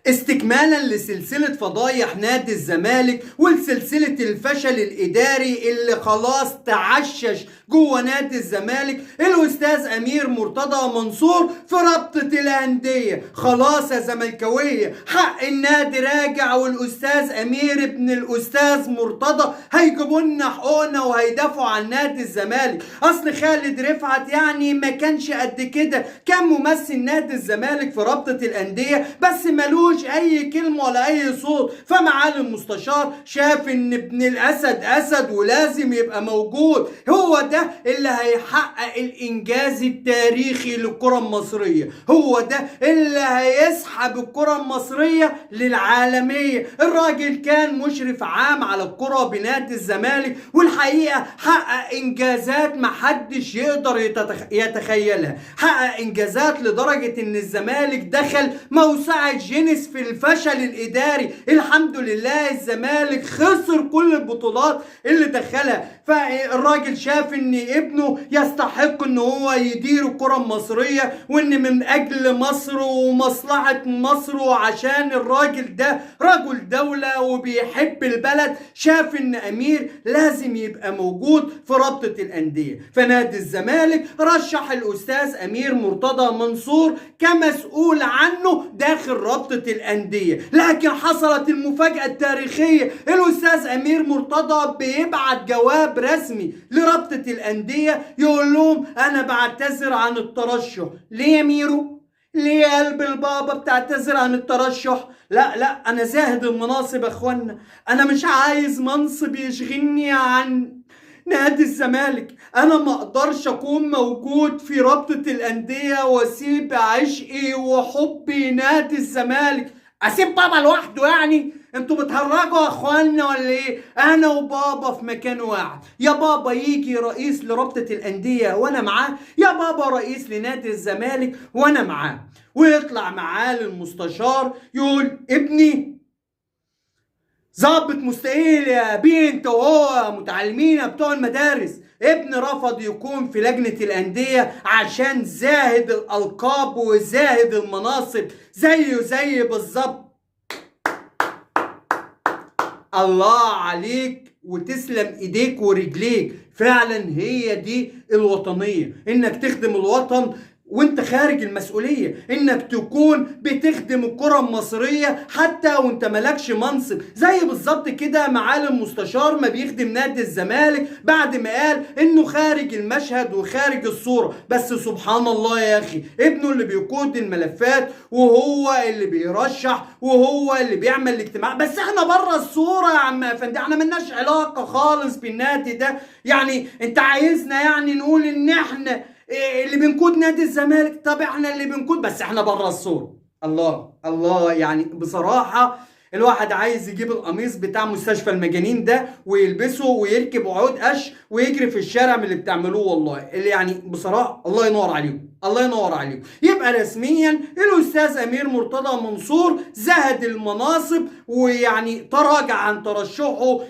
استكمالا لسلسلة فضايح نادي الزمالك ولسلسلة الفشل الإداري اللي خلاص تعشش جوه نادي الزمالك، الأستاذ أمير مرتضى منصور في رابطة الأندية. خلاص يا زملكاوية، حق النادي راجع، والأستاذ أمير ابن الأستاذ مرتضى هيجيبوا لنا حقوقنا وهيدافعوا عن نادي الزمالك. أصل خالد رفعت يعني ما كانش قد كده، كان ممثل نادي الزمالك في رابطة الأندية بس ملوش اي كلمه ولا اي صوت. فمعالي المستشار شاف ان ابن الاسد اسد ولازم يبقى موجود، هو ده اللي هيحقق الانجاز التاريخي للكره المصريه، هو ده اللي هيسحب الكره المصريه للعالميه. الراجل كان مشرف عام على الكره بنادي الزمالك، والحقيقه حقق انجازات محدش يقدر يتخيلها. حقق انجازات لدرجه ان الزمالك دخل موسوعه جينيس في الفشل الاداري. الحمد لله الزمالك خسر كل البطولات اللي دخلها، فالراجل شاف ان ابنه يستحق ان هو يدير الكرة المصرية، وان من اجل مصر ومصلحة مصر وعشان الراجل ده رجل دولة وبيحب البلد، شاف ان امير لازم يبقى موجود في رابطة الاندية. فنادي الزمالك رشح الاستاذ امير مرتضى منصور كمسؤول عنه داخل رابطة الأندية. لكن حصلت المفاجأة التاريخية، الأستاذ أمير مرتضى بيبعت جواب رسمي لرابطة الأندية يقول لهم أنا بعتذر عن الترشح. ليه يا ميرو؟ ليه يا قلب البابا بتعتذر عن الترشح؟ لا أنا زاهد المناصب يا أخوانا، أنا مش عايز منصب يشغلني عن نادي الزمالك. انا ما اقدرش اكون موجود في رابطة الاندية واسيب عشقي وحبي نادي الزمالك، اسيب بابا لوحده؟ يعني انتوا بتهرجوا يا اخوانا ولا ايه؟ انا وبابا في مكان واحد، يا بابا يجي رئيس لرابطة الاندية وانا معاه، يا بابا رئيس لنادي الزمالك وانا معاه. ويطلع معاه المستشار يقول ابني ظابط مستقيل يا بيه، انت وهو متعلمين بتوع المدارس. ابن رفض يكون في لجنة الأندية عشان زاهد الألقاب وزاهد المناصب زي بالظبط. الله عليك وتسلم ايديك ورجليك، فعلا هي دي الوطنية، انك تخدم الوطن وانت خارج المسؤولية، انك تكون بتخدم الكرة المصرية حتى وانت مالكش منصب. زي بالظبط كده معالي المستشار ما بيخدم نادي الزمالك بعد ما قال انه خارج المشهد وخارج الصورة، بس سبحان الله يا اخي ابنه اللي بيقود الملفات وهو اللي بيرشح وهو اللي بيعمل الاجتماع، بس احنا بره الصورة يا عم افندي، احنا ملناش علاقة خالص بالنادي ده. يعني انت عايزنا يعني نقول ان احنا اللي بنقود نادي الزمالك؟ طب احنا اللي بنقود بس احنا بره الصورة. الله يعني بصراحة الواحد عايز يجيب القميص بتاع مستشفى المجانين ده ويلبسه ويركب عود قش ويجري في الشارع من اللي بتعملوه، والله اللي يعني بصراحة الله ينور عليكم، الله ينور عليكم. يبقى رسميا الاستاذ امير مرتضى منصور زهد المناصب ويعني تراجع عن ترشحه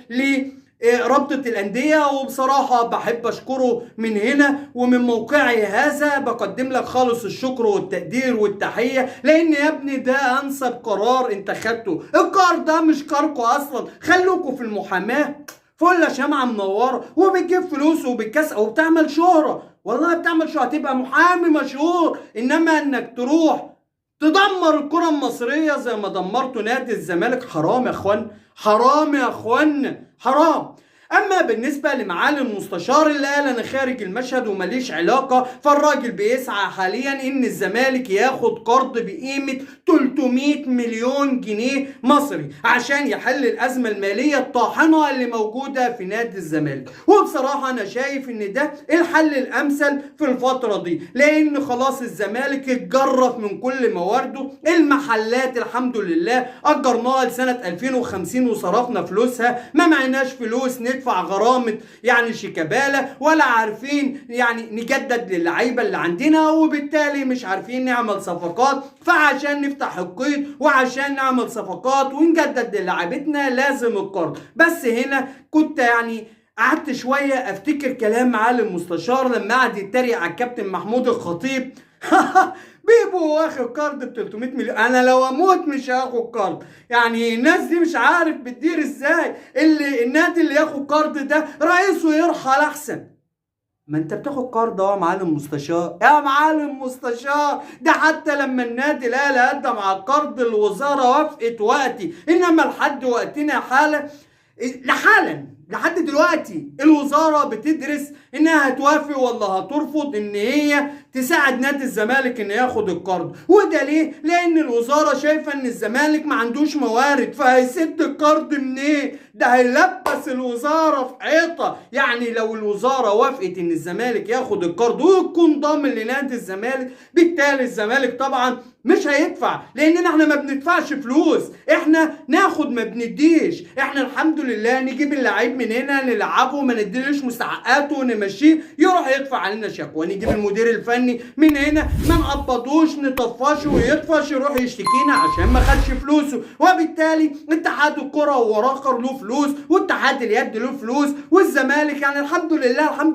رابطة الأندية، وبصراحة بحب أشكره من هنا ومن موقعي هذا بقدم لك خالص الشكر والتقدير والتحية، لأن يا ابني ده أنسب قرار أنت خدته. القرار ده مش قراركم أصلا، خلوكوا في المحاماة فل شمعة منورة وبتجيب فلوس وبتكسب وبتعمل شهرة، والله بتعمل شهرة هتبقى محامي مشهور. إنما إنك تروح تدمر الكرة المصرية زي ما دمرتوا نادي الزمالك، حرام يا اخوان، حرام يا اخوان، حرام. اما بالنسبة لمعالي المستشار اللي قال انا خارج المشهد ومليش علاقة، فالراجل بيسعى حاليا ان الزمالك ياخد قرض بقيمة 300 مليون جنيه مصري عشان يحل الازمة المالية الطاحنة اللي موجودة في نادي الزمالك. وبصراحة انا شايف ان ده الحل الامثل في الفترة دي، لان خلاص الزمالك اتجرف من كل موارده. المحلات الحمد لله اجرناها لسنة 2050 وصرفنا فلوسها، ما معناش فلوس ندفع غرامة يعني شيكابالا، ولا عارفين يعني نجدد للعيبة اللي عندنا، وبالتالي مش عارفين نعمل صفقات. فعشان نفتح القيد وعشان نعمل صفقات ونجدد للاعيبتنا لازم القرض. بس هنا كنت يعني قعدت شوية افتكر كلام معالي المستشار لما قعد يتريق على الكابتن محمود الخطيب بيبو واخد قرض ب 300 مليون. انا لو اموت مش هاخد قرض. يعني الناس دي مش عارف بتدير ازاي. اللي النادي اللي ياخد قرض ده رئيسه يرحل احسن. ما انت بتاخد قرض اهو يا معلم مستشار، يا معلم مستشار. ده حتى لما النادي الاهلي قدم على القرض الوزاره وافقت وقتي، انما لحد وقتنا لحد دلوقتي الوزاره بتدرس انها هتوافق ولا هترفض ان هي تساعد نادي الزمالك ان ياخد القرض. وده ليه؟ لان الوزاره شايفه ان الزمالك ما عندوش موارد، فهيسد القرض منين؟ ده هيلبس الوزاره في حيطه. يعني لو الوزاره وافقت ان الزمالك ياخد القرض ويكون ضامن لنادي الزمالك، بالتالي الزمالك طبعا مش هيدفع، لاننا احنا ما بندفعش فلوس، احنا ناخد ما بنديش. احنا الحمد لله نجيب اللعيب من هنا نلعبه ما نديلوش مستحقاته ونمشيه يروح يدفع علينا شكوى، نجيب المدير الفني من هنا ما نقبضوش نطفشه ويطفش يروح يشتكينا عشان ما خدش فلوسه. وبالتالي اتحاد الكره وراخر له فلوس، واتحاد اليد له فلوس، والزمالك يعني الحمد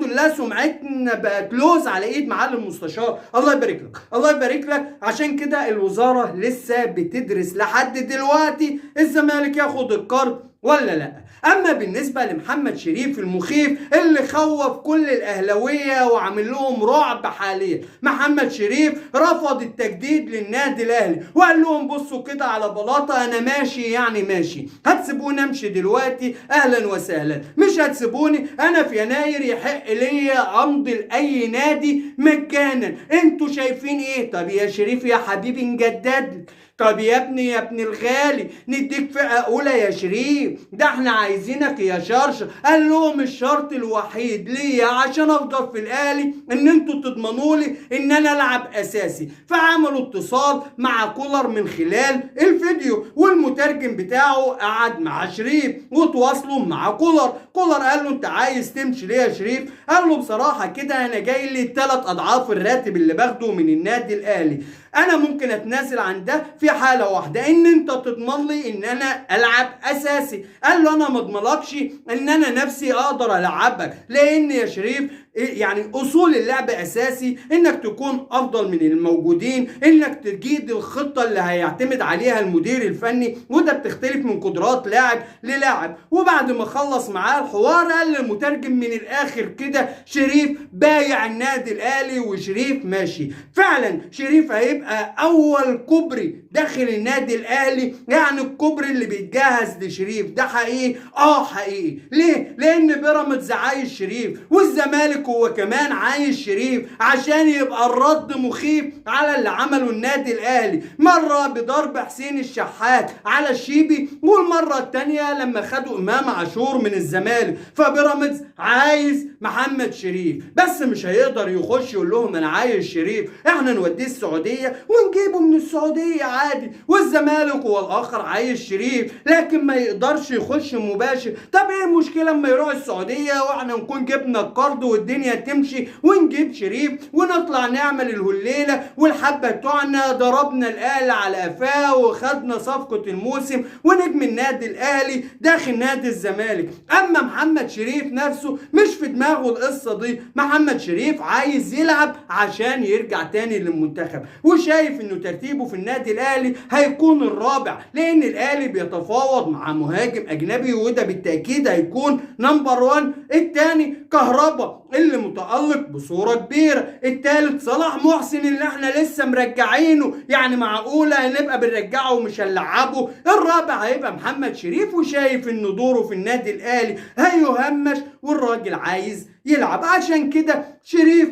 لله سمعتنا بقت لوز على ايد معلم مستشار. الله يبارك لك، الله يبارك لك. عشان كده الوزاره لسه بتدرس لحد دلوقتي الزمالك ياخد القرض ولا لا. اما بالنسبه لمحمد شريف المخيف اللي خوف كل الاهلاويه وعامل لهم رعب حاليا، محمد شريف رفض التجديد للنادي الاهلي وقال لهم بصوا كده على بلاطه، انا ماشي يعني ماشي، هتسيبوني امشي دلوقتي اهلا وسهلا، مش هتسيبوني انا في يناير يحق ليا امضي لاي نادي مجانا. انتوا شايفين ايه؟ طب يا شريف يا حبيبي نجدد. طب يا ابن الغالي نديك فئة أولى يا شريف، ده احنا عايزينك يا شرشر. قال لهم الشرط الوحيد ليا عشان أفضل في الأهلي إن انتوا تضمنوا لي إن أنا ألعب أساسي. فعملوا اتصال مع كولر من خلال الفيديو، والمترجم بتاعه قعد مع شريف وتواصلوا مع كولر. كولر قال له أنت عايز تمشي ليه يا شريف؟ قال له بصراحة كده أنا جاي لي 3 أضعاف الراتب اللي باخده من النادي الأهلي، انا ممكن اتنازل عن ده في حاله واحده، ان انت تضمن لي ان انا العب اساسي. قال له انا ما اضمنلكش ان انا نفسي اقدر العبك، لان يا شريف يعني اصول اللعب اساسي انك تكون افضل من الموجودين، انك تجيد الخطه اللي هيعتمد عليها المدير الفني، وده بتختلف من قدرات لاعب للاعب. وبعد ما خلص معاه الحوار قال للمترجم من الاخر كده شريف بايع النادي الاهلي وشريف ماشي. فعلا شريف هيبقى اول كوبري داخل النادي الاهلي، يعني الكوبري اللي بيتجهز لشريف ده حقيقي. حقيقي. ليه؟ لان بيراميدز عايز شريف، والزمالك هو كمان عايز شريف، عشان يبقى الرد مخيف على اللي عمله النادي الاهلي، مره بضرب حسين الشحات على الشيبي، والمره الثانيه لما خدوا امام عاشور من الزمالك. فبيراميدز عايز محمد شريف، بس مش هيقدر يخش يقول لهم انا عايز شريف، احنا نوديه السعوديه ونجيبه من السعوديه عادي. والزمالك هو الاخر عايز شريف، لكن ما يقدرش يخش مباشر. طب ايه المشكله اما يروح السعوديه واحنا نكون جبنا القرض والدنيا تمشي ونجيب شريف ونطلع نعمل الهليله والحبه بتوعنا، ضربنا الاهلي على قفاه وخدنا صفقه الموسم ونجم النادي الاهلي داخل نادي الزمالك. اما محمد شريف نفسه مش في دماغه القصه دي، محمد شريف عايز يلعب عشان يرجع تاني للمنتخب، وشايف انه ترتيبه في النادي الاهلي هيكون الرابع، لان الاهلي بيتفاوض مع مهاجم اجنبي وده بالتاكيد هيكون نمبر 1. الثاني كهربا اللي متالق بصوره كبيره. الثالث صلاح محسن اللي احنا لسه مرجعينه، يعني معقوله هنبقى بنرجعه ومش هنلعبه. الرابع هيبقى محمد شريف، وشايف ان دوره في النادي الاهلي هيهمش والراجل عايز يلعب. عشان كده شريف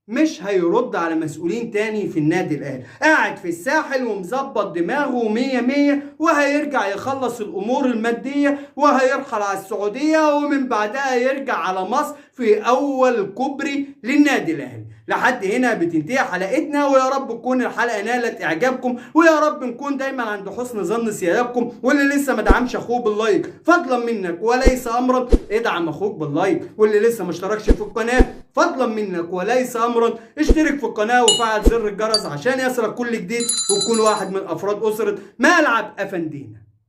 مش هيرد على مسؤولين تاني في النادي الاهلي، قاعد في الساحل ومظبط دماغه 100 وهيرجع يخلص الامور الماديه وهيرحل على السعوديه، ومن بعدها يرجع على مصر في اول كوبري للنادي الاهلي. لحد هنا بتنتهي حلقتنا، ويا رب تكون الحلقه نالت اعجابكم، ويا رب نكون دايما عند حسن ظن سيادتكم. واللي لسه ما دعمش اخوه باللايك فضلا منك وليس امرا ادعم اخوك باللايك، واللي لسه ما اشتركش في القناه فضلا منك وليس امرا اشترك في القناه وفعل زر الجرس عشان يصلك كل جديد، وتكون واحد من افراد اسره ملعب افندينا.